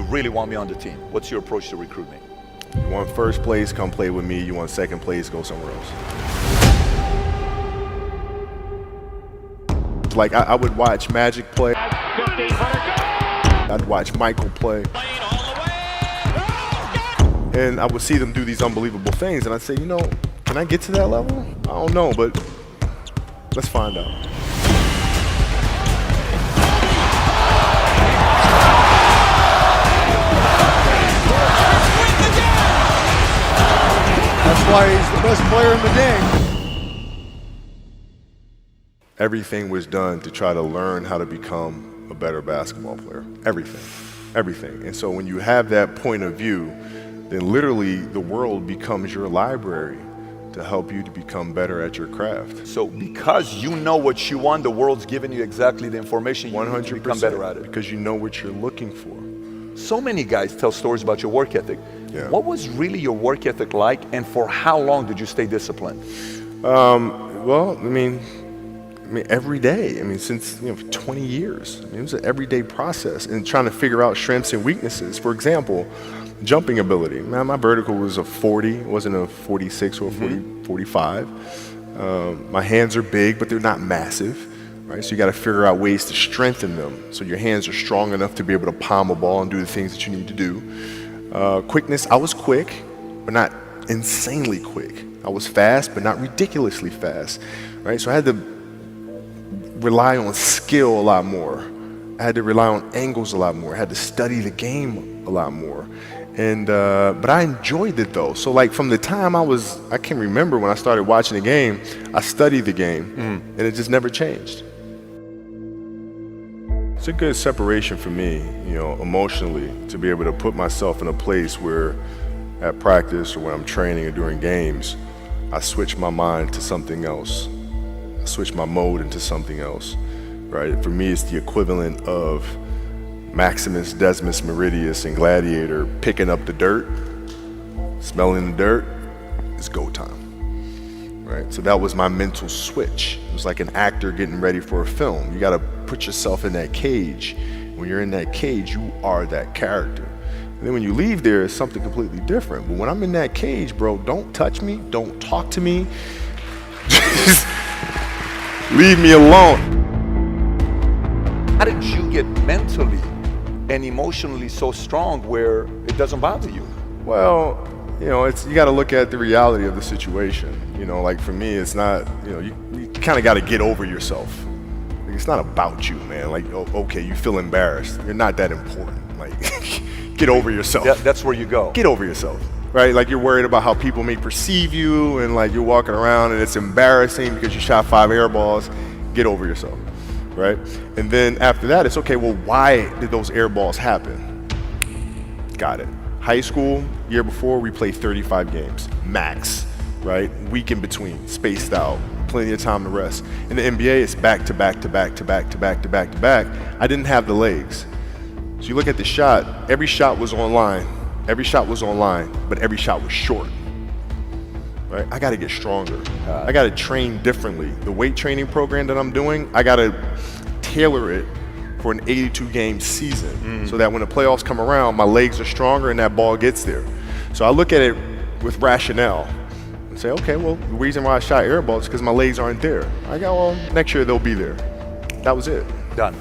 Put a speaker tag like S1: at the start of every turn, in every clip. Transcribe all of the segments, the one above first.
S1: really want me on the team? What's your approach to recruiting?
S2: You want first place, come play with me. You want second place, go somewhere else. Like, I would watch Magic play. I'd watch Michael play. And I would see them do these unbelievable things, and I'd say, you know, can I get to that level? I don't know, but let's find out.
S3: That's why he's the best player in the game.
S2: Everything was done to try to learn how to become a better basketball player. Everything. And so when you have that point of view, then literally the world becomes your library to help you to become better at your craft.
S1: So because you know what you want, the world's giving you exactly the information you need to become better at it.
S2: Because you know what you're looking for.
S1: So many guys tell stories about your work ethic.
S2: Yeah.
S1: What was really your work ethic like, and for how long did you stay disciplined?
S2: Well, I mean, every day. I mean, since 20 years. I mean, it was an everyday process, and trying to figure out strengths and weaknesses. For example, jumping ability. Man, my vertical was a 40, it wasn't a 46 or a 45. My hands are big, but they're not massive. Right? So you got to figure out ways to strengthen them so your hands are strong enough to be able to palm a ball and do the things that you need to do. Quickness, I was quick, but not insanely quick. I was fast, but not ridiculously fast. Right? So I had to rely on skill a lot more. I had to rely on angles a lot more. I had to study the game a lot more. And but I enjoyed it though. So like from the time I can remember when I started watching the game, I studied the game, and it just never changed. It's a good separation for me, emotionally, to be able to put myself in a place where at practice or when I'm training or during games, I switch my mind to something else. I switch my mode into something else, right? For me, it's the equivalent of Maximus Decimus Meridius in Gladiator picking up the dirt, smelling the dirt. It's go time. Right? So that was my mental switch. It was like an actor getting ready for a film. You got to put yourself in that cage. When you're in that cage, you are that character. And then when you leave there, it's something completely different. But when I'm in that cage, bro, don't touch me, don't talk to me. Just leave me alone.
S1: How did you get mentally and emotionally so strong where it doesn't bother you?
S2: Well, you got to look at the reality of the situation. Like for me, it's not, you kind of got to get over yourself. Like, it's not about you, man. Like, okay, you feel embarrassed. You're not that important. Like, get over yourself.
S1: That's where you go.
S2: Get over yourself, right? Like you're worried about how people may perceive you, and like you're walking around and it's embarrassing because you shot 5 air balls. Get over yourself, right? And then after that, it's okay, well, why did those air balls happen? Got it. High school, year before, we played 35 games, max, right? Week in between, spaced out, plenty of time to rest. In the NBA, it's back to back to back to back to back to back to back. I didn't have the legs. So you look at the shot, every shot was online, but every shot was short, right? I gotta get stronger. I gotta train differently. The weight training program that I'm doing, I gotta tailor it for an 82-game season so that when the playoffs come around, my legs are stronger and that ball gets there. So I look at it with rationale and say, okay, well, the reason why I shot air balls is because my legs aren't there. I go, well, next year they'll be there. That was it.
S1: Done.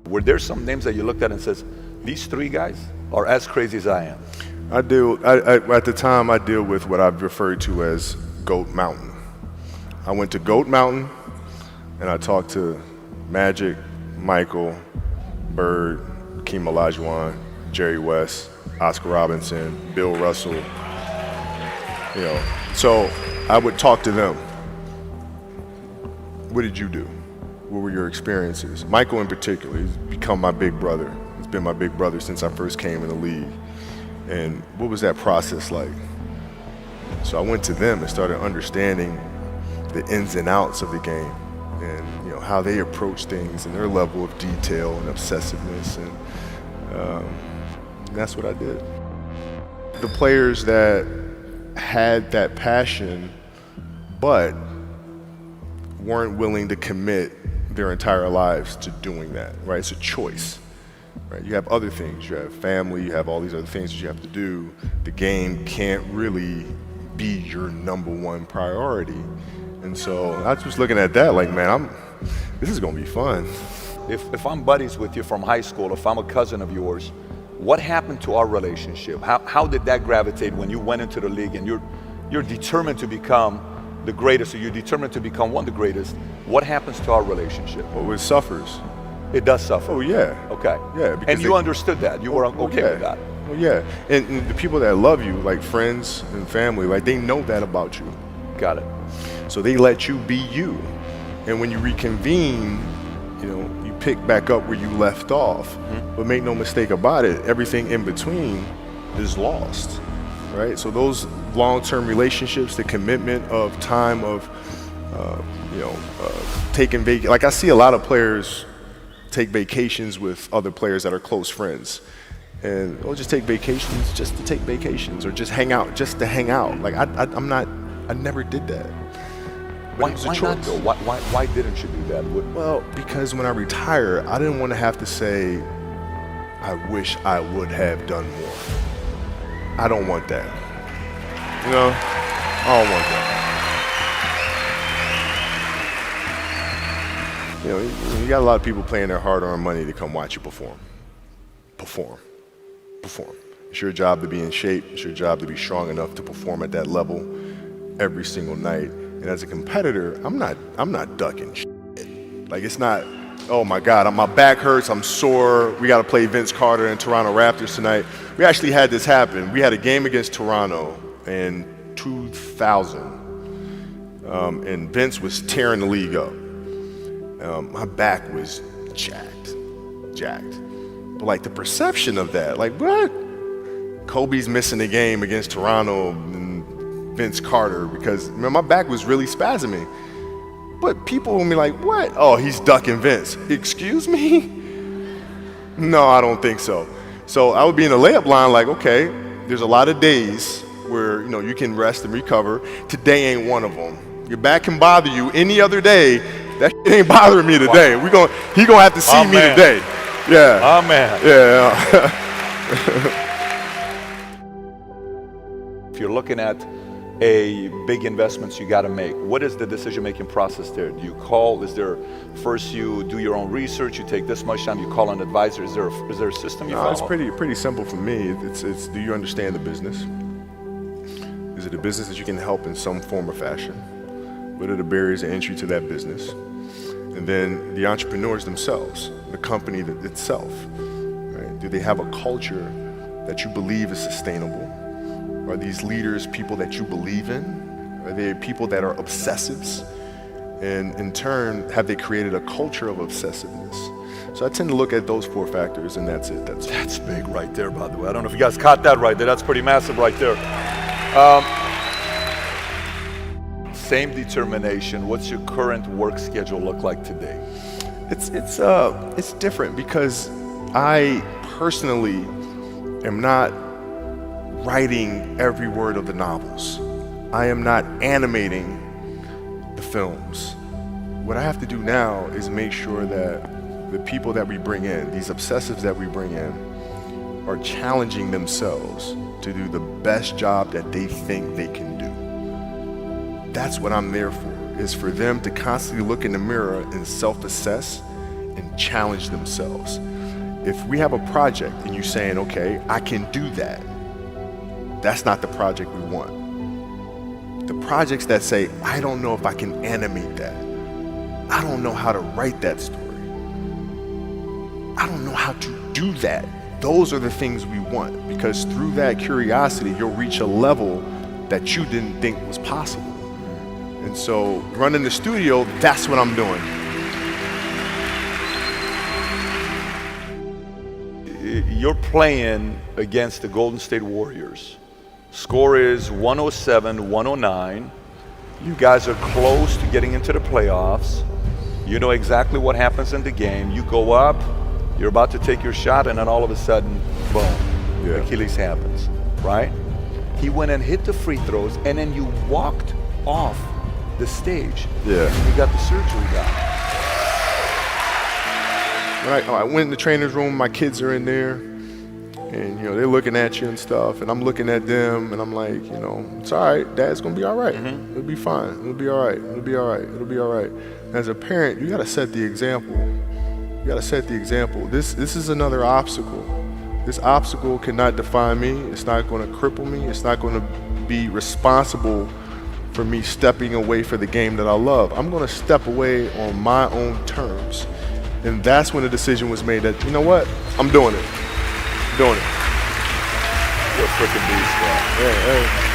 S1: Were there some names that you looked at and says, these 3 guys are as crazy as I am?
S2: At the time, I deal with what I've referred to as Goat Mountain. I went to Goat Mountain, and I talked to Magic, Michael, Bird, Hakeem Olajuwon, Jerry West, Oscar Robinson, Bill Russell. So I would talk to them. What did you do? What were your experiences? Michael in particular, he's become my big brother. He's been my big brother since I first came in the league. And what was that process like? So I went to them and started understanding the ins and outs of the game, and how they approach things and their level of detail and obsessiveness, and that's what I did. The players that had that passion but weren't willing to commit their entire lives to doing that, right? It's a choice, right? You have other things. You have family. You have all these other things that you have to do. The game can't really be your number one priority. And so I was just looking at that like, man, this is going to be fun.
S1: If I'm buddies with you from high school, if I'm a cousin of yours, what happened to our relationship? How did that gravitate when you went into the league and you're determined to become the greatest, or you're determined to become one of the greatest? What happens to our relationship?
S2: Well, it suffers.
S1: It does suffer.
S2: Oh, yeah.
S1: Okay.
S2: Yeah. because
S1: And you understood that. You were okay with that.
S2: Well, yeah. And the people that love you, like friends and family, like they know that about you.
S1: Got it.
S2: So they let you be you. And when you reconvene, you know, you pick back up where you left off. But make no mistake about it, everything in between is lost, right? So those long-term relationships, the commitment of time of, taking like I see a lot of players take vacations with other players that are close friends. And they'll just take vacations just to take vacations, or just hang out just to hang out. Like I never did that. But
S1: Why
S2: it was a
S1: not
S2: choice.
S1: though? Why didn't you do that?
S2: Well, because when I retire, I didn't want to have to say, I wish I would have done more. I don't want that. You know, I don't want that. You know, you got a lot of people paying their hard-earned money to come watch you perform. Perform. It's your job to be in shape. It's your job to be strong enough to perform at that level every single night. And as a competitor, I'm not ducking shit. Like, it's not, oh my God, my back hurts, I'm sore, we got to play Vince Carter and Toronto Raptors tonight. We actually had this happen. We had a game against Toronto in 2000, and Vince was tearing the league up. My back was jacked. But like the perception of that, like what? Kobe's missing the game against Toronto and Vince Carter because my back was really spasming. But people will be like, what? Oh, he's ducking Vince. Excuse me? No, I don't think so. So I would be in the layup line like, okay, there's a lot of days where you can rest and recover. Today ain't one of them. Your back can bother you any other day. That shit ain't bothering me today.
S1: Wow.
S2: He gonna have to see me today. Yeah.
S1: Amen.
S2: Yeah.
S1: If you're looking at a big investments you got to make, what is the decision-making process there? Do you call? Is there first you do your own research? You take this much time. You call an advisor. Is there a system you follow?
S2: It's pretty simple for me. It's do you understand the business? Is it a business that you can help in some form or fashion? What are the barriers of entry to that business? And then the entrepreneurs themselves, the company itself, right? Do they have a culture that you believe is sustainable? Are these leaders people that you believe in? Are they people that are obsessives? And in turn, have they created a culture of obsessiveness? So I tend to look at those 4 factors, and that's it.
S1: That's big right there, by the way. I don't know if you guys caught that right there. That's pretty massive right there. Same determination. What's your current work schedule look like today?
S2: It's different because I personally am not writing every word of the novels. I am not animating the films. What I have to do now is make sure that the people that we bring in, these obsessives that we bring in, are challenging themselves to do the best job that they think they can do. That's what I'm there for, is for them to constantly look in the mirror and self-assess and challenge themselves. If we have a project and you're saying, okay, I can do that, that's not the project we want. The projects that say, I don't know if I can animate that. I don't know how to write that story. I don't know how to do that. Those are the things we want, because through that curiosity, you'll reach a level that you didn't think was possible. And so running the studio, that's what I'm doing.
S1: You're playing against the Golden State Warriors. Score is 107-109. You guys are close to getting into the playoffs. You know exactly what happens in the game. You go up, you're about to take your shot, and then all of a sudden, boom, Achilles happens, right? He went and hit the free throws, and then you walked off the stage.
S2: Yeah.
S1: And you got the surgery done.
S2: when I went in the trainer's room, my kids are in there, and you know they're looking at you and stuff, and I'm looking at them, and I'm like, you know, it's all right. Dad's gonna be all right. It'll be fine. It'll be all right. It'll be all right. It'll be all right. As a parent, you gotta set the example. You gotta set the example. This is another obstacle. This obstacle cannot define me. It's not gonna cripple me. It's not gonna be responsible for me stepping away for the game that I love. I'm gonna step away on my own terms. And that's when the decision was made that, you know what, I'm doing it. I'm doing it.
S1: You're a freaking beast, bro.
S2: Yeah, hey.